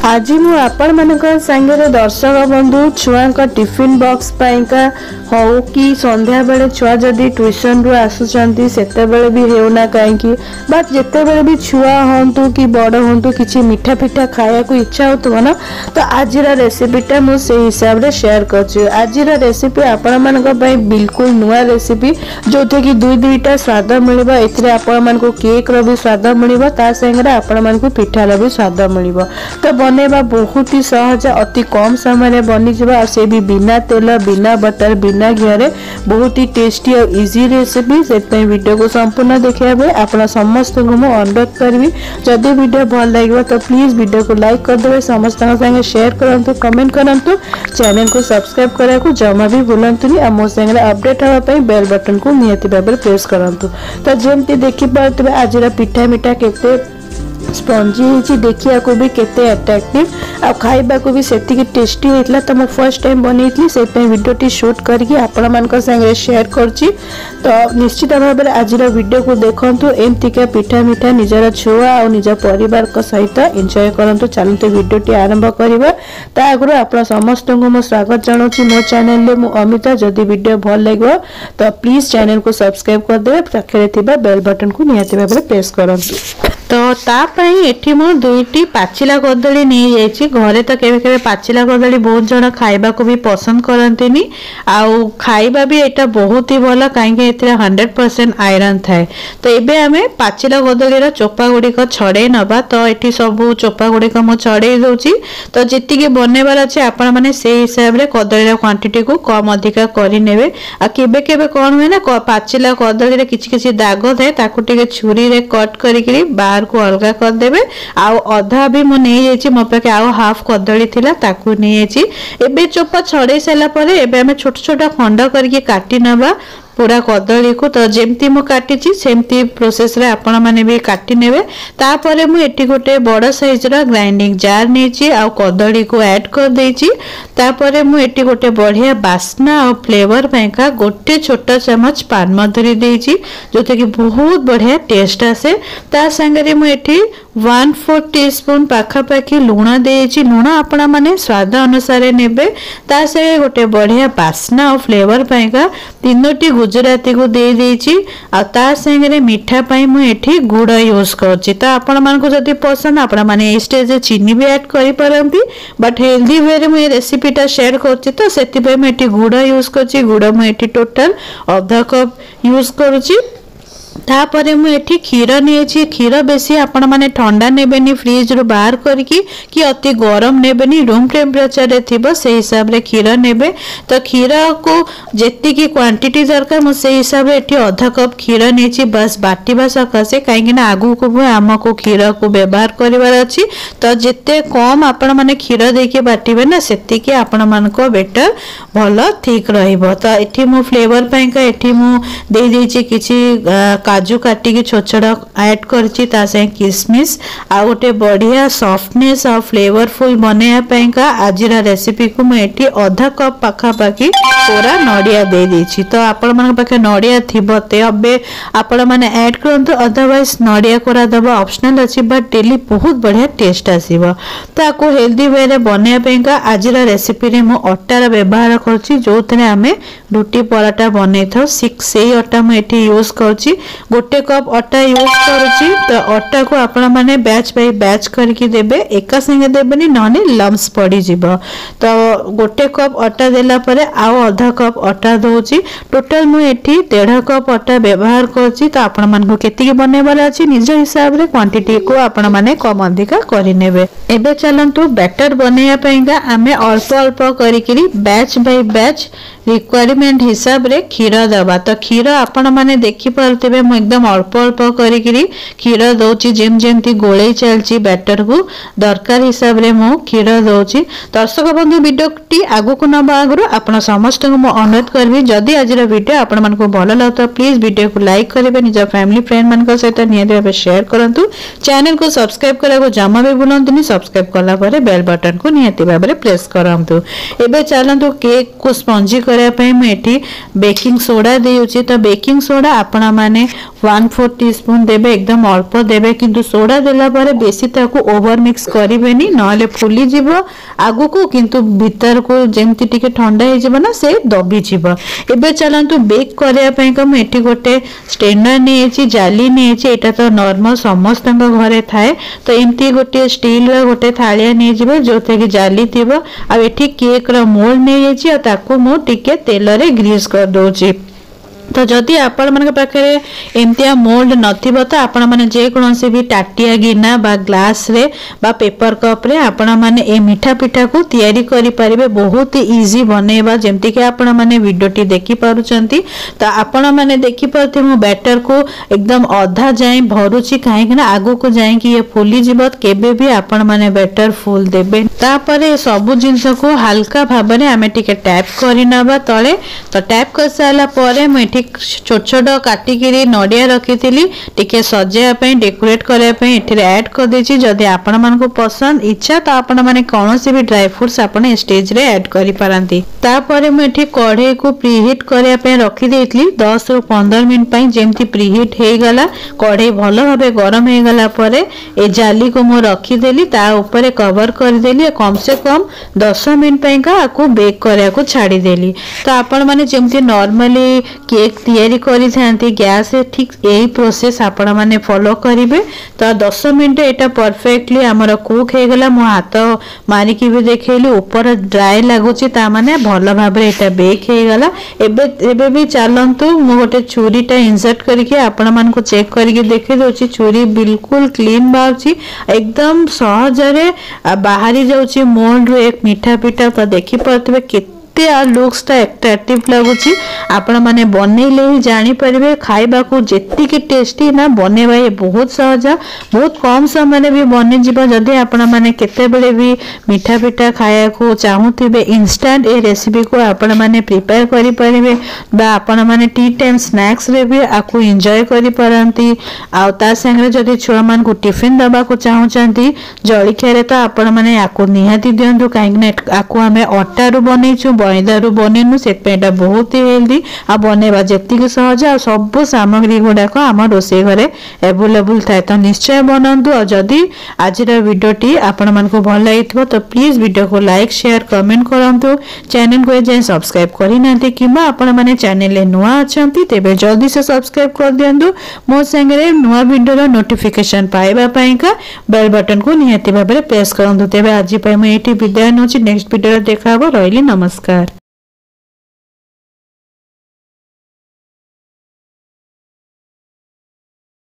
आज मु आपण मानक संगे दर्शक बंधु छुआ टिफिन बॉक्स पाइका हो कि संध्या बेले छुआ जदि ट्यूशन रु आसुचंती सेते बेले भी हेउना कहीं बट जेते बेले भी छुआ हंतु कि बड़ हंतु किछि मीठा पिठा खाया को इच्छा होतबो ना तो आज रेसिपीटा मु से हिसाब रे शेयर करछु। आज रेसिपी आपण मानक पई बिल्कुल नुआ रेसिपी जोथे कि दुई दुईटा स्वाद मिलबो। एथिरे आपण मानक केक रो भी स्वाद मिलबो ता संगे आपण मानक पिठा रो भी स्वाद मिलबो। तो बनेबा बहुत ही सहज अति कम समय बनी जावा से भी बिना तेल बिना बटर बिना घी बहुत ही टेस्टी और इजी रेसिपी। से वीडियो को संपूर्ण देखा बेले आप समस्त को मुझे अनुरोध करी जदि वीडियो भल लगे तो प्लीज वीडियो को लाइक करदे समस्त संगे शेयर करूँ कमेंट करूँ चैनल को सब्सक्राइब करने को जमा भी भूलतुनि और मो संगे अपडेट होगापी बेल बटन को निहाती भाव में प्रेस करूँ। तो जमती देखिपे आज पिठा मिठा केते स्पंजी होची देखिया को भी केते अट्रैक्टिव आ खाइबा को भी सेतिकी टेस्टी हेतला। तो मो फर्स्ट टाइम बनैतली से वीडियो टी शूट करके आपण मानक संगे शेयर करची। तो निश्चित भाव में आज वीडियो को देखंतु एमतिका पिठा मिठा निजर छुआ और निज परिवार को सहित एंजॉय करंतु। चलते वीडियो टी आरंभ करबा ता आगु आपण समस्त को मो स्वागत जणाउची मो चैनल ले। मो अमिता जदि वीडियो भल लागो तो प्लीज चैनल को सब्सक्राइब कर दे पाखरे थिबा बेल बटन को निहाती भाव में प्रेस करंतु। तो तापाई एठी मो दुईटी पाचिला कदली नहीं जाइछि। घरे तो केबे केबे पाचिला कदली बहुत जण खाइबा को भी पसंद करंतिनी आउ खाइबा भी एटा बहुत ही भला काहे एथिरा 100% आयरन थाए। तो एबे हमें पाचिला कदली रो चोपा गुडी को छडे नबा। तो एठी सब चोपा गुडी को मो छडे दोछि। तो जेति के बनेबार अछि आपण माने से हिसाब रे कदली रो क्वांटिटी को कम अधिका करि नेबे। आ केबे केबे कोन होय ना पाचिला कदली रे किछि किछि दाग थाए ताकू टिके छुरी रे कट करिकरी बाहर को अलगा कर देबे। आउ अधा भी मो नहीं जाइछि मो पाके आउ हाफ कदली थिला ताकू नहीं जाइछि। एबे चोपा छडे सला परे एबे हमें छोट छोटा खंड करके काटी नबा पूरा कदली को। तो जेमती मु काटिछि सेमती प्रोसेस रे आपण माने भी काटी नेबे। तापरे मु एठी गोटे बड़ साइज रा ग्राइंडिंग जार नेछि आ कदली को ऐड कर देछि। तापरे मु एठी गोटे बढ़िया बास्ना और फ्लेवर पैका गोटे छोटा चम्मच पान मधुरी देछि जोते कि बहुत बढ़िया टेस्ट आसे। ता संगे मु एठी 1/4 टीस्पून पाखापाखी लुण देछि। लुण आपण माने स्वाद अनुसार नेबे। ता संगे गोटे बढ़िया बास्ना और फ्लेवर पैका 3टी गुजराती को दे देछि। आ ता संगे मीठा पई मु एठी गुड़ यूज करछि। तो आपण मानको जदि पसंद आपण माने स्टेज चीनी भी ऐड करि परंती बट हेल्दी वे रे मु ए रेसिपीटा शेयर करछि। तो सेति पे मु एठी गुड़ यूज करछि। गुड़ मु एठी टोटल आधा कप यूज करछि। तापरे मु एठी क्षीर नेछि। क्षीर बेसी आपण माने ठंडा नेबेनी फ्रिज रो बाहर करकी कि अति गरम नेबेनी रूम टेम्परेचर रे थिबो से हिसाब रे क्षीर नेबे। तो क्षीर को जेति की क्वांटिटी दरकार मु से हिसाब रे एठी आधा कप क्षीर नेछि बस बाटीबा सकासे काहेकि ना आगु को हमको क्षीर को व्यवहार करिवार अछि। तो जेते कम आपण माने क्षीर देके बाटीबे ना सेति के आपण मानको बेटर भलो ठीक रहइबो। तो एठी मु फ्लेवर पैका एठी मु दे देछि किछि काजू काटी की छोट छोट ऐड करछि। ता से किशमिश आ गोटे बढ़िया सॉफ्टनेस और फ्लेवरफुल बनेया पैका आज रेसिपी को मु एठी आधा कप पाखापाखी पूरा नड़िया दे देछि। तो आपण मन पाखे नड़िया थिबो ते अबे आपण माने ऐड करंतु अदरवाइज नड़िया कोरा दबा ऑप्शनल अछि बट डेली बहुत बढ़िया टेस्ट आसीबो। ताको हेल्दी वे रे बनेया पैका आज रेसिपी रे मु अट्टा व्यवहार करछि जोथरे हमें रोटी पराठा बनै थाउ। 6 से अट्टा मु एठी यूज करछि। गोटे कप अट्टा यूज करुछि। तो अट्टा को आपण माने बैच बाय बैच करके देबे एका संगे देबेनी नने लम्स पड़ी जिवो। तो गोटे कप अट्टा देला परे आउ आधा कप अट्टा दोछि। टोटल मु एठी 1.5 कप अट्टा व्यवहार करछि। तो आपण मानको केति के बनेबार अछि निज हिसाब रे क्वांटिटी को आपण माने कम अधिका करि नेबे। एबे चलंतु बैटर बनेया पइगा हमें अल्प अल्प करिकरी बैच बाय बैच रिक्वायरमेंट हिसाब रे क्षीर दबा। तो क्षीर आपण माने देखि परथिबे मु एकदम अल्प अल्प करिकरी क्षीर दोछि जेम जेमती गोळै चलछि बैटर को दरकार हिसाब रे मु क्षीर दोछि। दर्शक बंधु वीडियो टी आगु को नबा आगु आपण समस्त को मु अनुरोध करबी जदि आज वीडियो आपण मानको भलो लागतो प्लीज वीडियो को लाइक करिवे निज फैमिली फ्रेंड मानको सहित नियति भाबे शेयर करंतु। चैनल को सब्सक्राइब करबो जमा भी भूलंतुनी। सब्सक्राइब करला परे बेल बटन को नियति भाबे प्रेस करंतु। एबे चलंतु केक को स्पंजी करया पई मैं एठी बेकिंग सोडा देउची। तो बेकिंग सोडा आपण माने 1/4 टीस्पून देबे, एकदम अल्प देबे किंतु सोडा देला पारे बेसी ताकू ओवर मिक्स करिवेनी नले फुली जिवो आगु को किंतु भीतर को जेमती टिके ठंडा हे जिवो ना से दबी जिवो। एबे चलंतु बेक करिया पई का एठी गोटे स्टैंडर नेछि जाली नेछि एटा तो नॉर्मल समस्त घरे थाए तो एमती गोटे स्टील रा गोटे थालिया नै जिवो जोते कि जाली थिबो आ एठी केक रा मोल्ड नै छि आ ताकू मो टिके तेल रे ग्रीस कर दोछि। तो जदि आपण मन के पाखे एमतिया मोल्ड नथिबो तो आपण माने जे कोनोसी भी टाटिया गिना बा ग्लास रे बा पेपर कप रे आपण माने ए मीठा पिठा को तयारी करि परिबे बहुत इजी बनेबा जेमति कि आपण माने वीडियोटी देखि पारुचंती। तो आपण माने देखि परथे मो बैटर को एकदम आधा जाय भरुची काहे कि ना आगु को जाय कि ये फुली जिवत केबे भी आपण माने बैटर फुल देबे। तापरे सब जिंस को हल्का भाबरे हमें टिके टैप करिनबा तळे। तो टैप कर साला परे मैं छोट छोट काटिकी नड़िया रखी टिके सजाया डेकोरेट करने ऐड कर देछि। जदि आपण मन को पसंद इच्छा तो आपण माने कौन से भी ड्राई फ्रूट्स आपण स्टेज रे ऐड करि पारंती। तापरे मैं एठी कढ़ाई को प्रीहीट करया पे रखी देइतली 10 ରୁ 15 मिनट पई जेमती प्रीहीट हे गला कढ़ाई भलो भाबे गरम हे गला परे ए जाली को मो रखी देली ता ऊपर कवर कर देली कम से कम 10 मिनट पई का आकु बेक करया को छाड़ी देली। तो आपण माने जेमती नॉर्मली केक तैयारी करी थांती गैस से ठीक यही प्रोसेस आपण माने फॉलो करिवे। तो 10 मिनट एटा परफेक्टली हमर कुक हे गला मो हाथ मारी की भी देखैली ऊपर ड्राई लागुची ता माने भलो भाबरे एटा बेक हे गला। एबे भी चलंतु मो गोटे छुरीटा इंसर्ट करके आपण मान को चेक करके देखे दोची छुरी बिल्कुल क्लीन बाउची एकदम सहज रे बाहरी जाउची मोल्ड रो एक मीठा पिठा। तो देखि परतबे केते लुक्स टा अट्रैक्टिव लगुची आपण माने बनेले ही जानी परिबे खाइबा को जेति के टेस्टी ना बनेबा ये बहुत सहज बहुत कम समय में भी बने जिबा। जदि आपण माने केते बेले भी मीठा पिठा खाया को चाहूथिबे इंस्टेंट ए रेसिपी को आपण माने प्रिपेयर करि परिबे बा आपण माने टी टाइम स्नैक्स रे भी आकु एन्जॉय करि परंती। आ ता संगे जदि छुआ मान को टिफिन दबा को चाहूचंती जळिखिया रे तो आपण माने आकु निहाती दियंतु काहे आकु हमें आटा रो बनेछु मैदारू बनेनु से बहुत ही हेल्दी आ बनेबा जेतिक सहज आ सब सामग्री गुड़ाक आम रोषे घरे एवेलेबल थाए। तो निश्चय बनातु। और जदि आज वीडियोटी आपण मानक भल लगी तो प्लीज वीडियो को लाइक शेयर कमेंट करंतु। चैनल को जाए सब्सक्राइब करना कि आपण माने चैनल नुआ अच्छा तेबे जल्दी से सब्सक्राइब कर दियंतु। मो संगे नुआ वीडियो नोटिफिकेशन पाइबा का बेल बटन को निहाती भाबरे प्रेस करंतु। तेबे आज पई मैं एठी विदाय नोची नेक्स्ट वीडियो देखा रही नमस्कार।